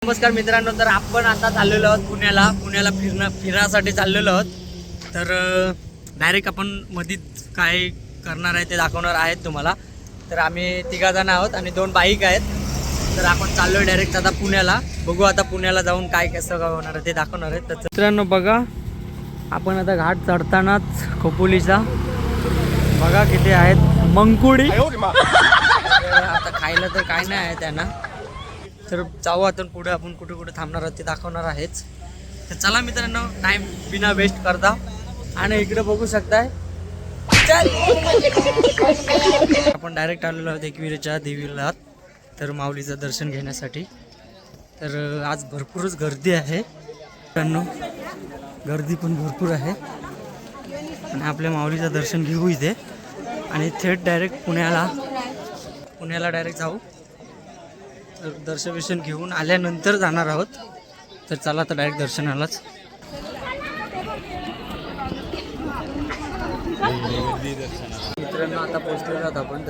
नमस्कार मित्रांनो, तर आपण आता चाललेलो आहोत पुण्याला फिरण्यासाठी चाललेलो आहोत. तर डायरेक्ट आपण मधीच काय करणार आहे ते दाखवणार आहेत तुम्हाला. तर आम्ही 3 जण आहोत आणि 2 बाईक आहेत. तर आपण चाललोय डायरेक्ट आता पुण्याला. बघू आता पुण्याला जाऊन काय कसं होणार आहे ते दाखवणार आहेत. तर मित्रांनो बघा, आपण आता घाट चढतानाच खोपोलीचा बघा किती आहेत मंकुडी. आता खायला तर काय नाही आहे त्यांना. तर जाऊ आता पुढे, आपण कुठे कुठे थांबणार आहोत ते दाखवणार आहेच. तर चला मित्रांनो, टाइम बिना वेस्ट करता. आणि इकडे बघू शकताय आपण डायरेक्ट आलेलो आहोत एकविरेच्या देवीला, तर माऊलीचं दर्शन घेण्यासाठी. तर आज भरपूरच गर्दी आहे मित्रांनो, गर्दी पण भरपूर आहे. आणि आपल्या माऊलीचं दर्शन घेऊ इथे आणि थेट डायरेक्ट पुण्याला डायरेक्ट जाऊ. तर दर्शन घेऊन आल्यानंतर जाणार आहोत. तर चला तर डायरेक्ट दर्शनालाच. मित्रांनो आता पोहोचलेलो आहोत आपण.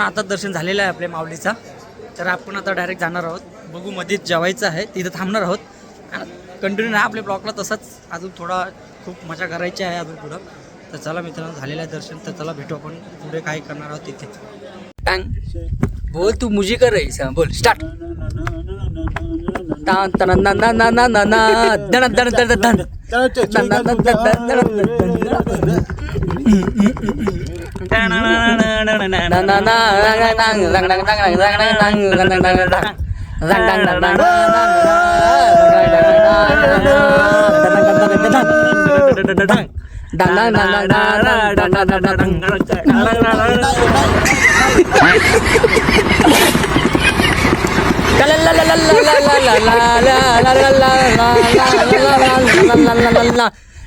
आता दर्शन झालेलं आहे आपल्या माऊलीचा. तर आपण आता डायरेक्ट जाणार आहोत. बघू मध्येच जेवायचं आहे, तिथं थांबणार आहोत. कंटिन्यू नाही आपल्या ब्लॉकला, तसंच अजून थोडा खूप मजा करायची आहे अजून पुढं. तर चला मित्रांनो, झालेलं आहे दर्शन. तर चला भेटू आपण पुढे काय करणार आहोत तिथे. बोल, तू मुझे कर रही है, बोल स्टार्ट.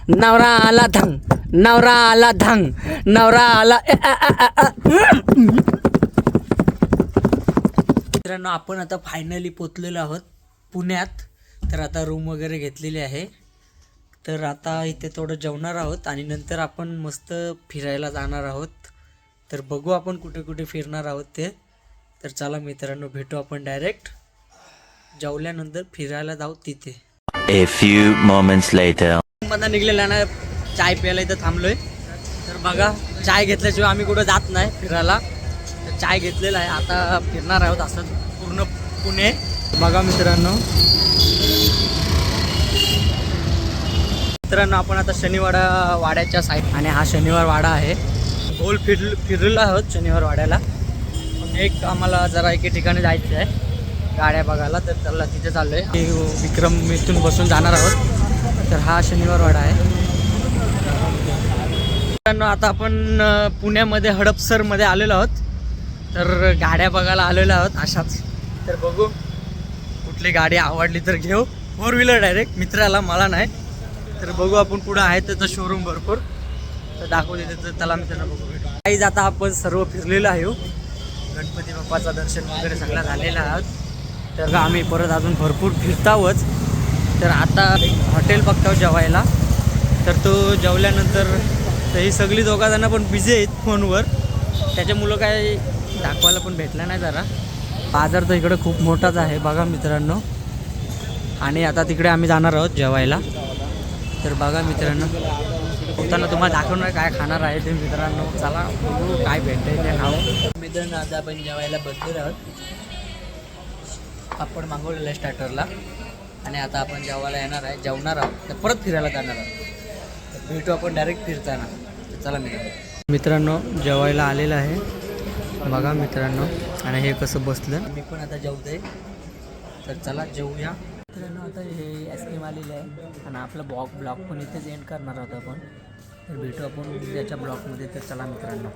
नवरा आला धंग, नवरा आला धंग, नवरा आला. मित्रांनो, आपण आता फायनली पोचलेलो आहोत पुण्यात. तर आता रूम वगैरे घेतलेली आहे. तर आता इथे थोडं जेवणार आहोत आणि नंतर आपण मस्त फिरायला जाणार आहोत. तर बघू आपण कुठे कुठे फिरणार आहोत ते. तर चला मित्रांनो, भेटू आपण डायरेक्ट जेवल्यानंतर फिरायला जाऊ तिथे. A few moments later. मला निघलेला ना, चाय प्यायला इथं थांबलोय. तर बघा, चाय घेतल्याशिवाय आम्ही कुठं जात नाही फिरायला. तर चाय घेतलेला आहे, आता फिरणार आहोत असं पूर्ण पुणे. बघा मित्रांनो, आपण आता शनिवार वाड्याच्या साईड, आणि हा शनिवार वाडा आहे. गोल फिरलेलो आहोत शनिवार वाड्याला. एक आम्हाला जरा एके ठिकाणी जायचं आहे गाड्या बघायला. तर त्याला तिथे चाललो आहे. विक्रम इथून बसून जाणार आहोत. तर हा शनिवार वाडा आहे मित्रांनो. आता आपण पुण्यामध्ये हडपसरमध्ये आलेलो आहोत. तर गाड्या बघायला आलेलो आहोत अशाच. तर बघू कुठली गाडी आवडली तर घेऊ. 4 व्हीलर डायरेक्ट, मित्राला, मला नाही. तर बघू आपण पुढं आहे त्याचं शोरूम भरपूर, तर दाखवू देते. तर त्याला मित्रांनो बघू भेटू. काही आता आपण सर्व फिरलेलो आहे. गणपती बाप्पाचं दर्शन वगैरे सगळं झालेलं आहोत. तर आम्ही परत अजून भरपूर फिरतावच. तर आता हॉटेल बघतो जेवायला. तर तो जेवल्यानंतर तर ही सगळी दोघांजणं पण बिझी आहेत फोनवर, त्याच्यामुळं काय दाखवायला पण भेटलं नाही. जरा बाजार तर इकडं खूप मोठाच आहे बघा मित्रांनो. आणि आता तिकडे आम्ही जाणार आहोत जेवायला. तर बघा मित्रांनो, होताना तुम्हाला दाखवणार काय खाणार आहे ते मित्रांनो. चला बघू काय भेटतंय ते खाऊ. मित्रांनो, आता आपण जेवायला बसलेलो आहोत. आपण मागवलेलं आहे स्टार्टरला. आणि आता आपण जेवायला येणार आहे, जेवणार आहोत. तर परत फिरायला जाणार आहोत. तर भेटू आपण डायरेक्ट फिरताना. तर चला मित्रांनो, जेवायला आलेलं आहे बघा मित्रांनो. आणि हे कसं बसलं, मी पण आता जेवतोय. तर चला जेवूया मित्रांनो. आता हे आईस्क्रीम आलेलं आहे आणि आपलं ब्लॉग पण इथेच एंड करणार आहोत आपण. तर भेटू आपण उद्याच्या ब्लॉगमध्ये. तर चला मित्रांनो.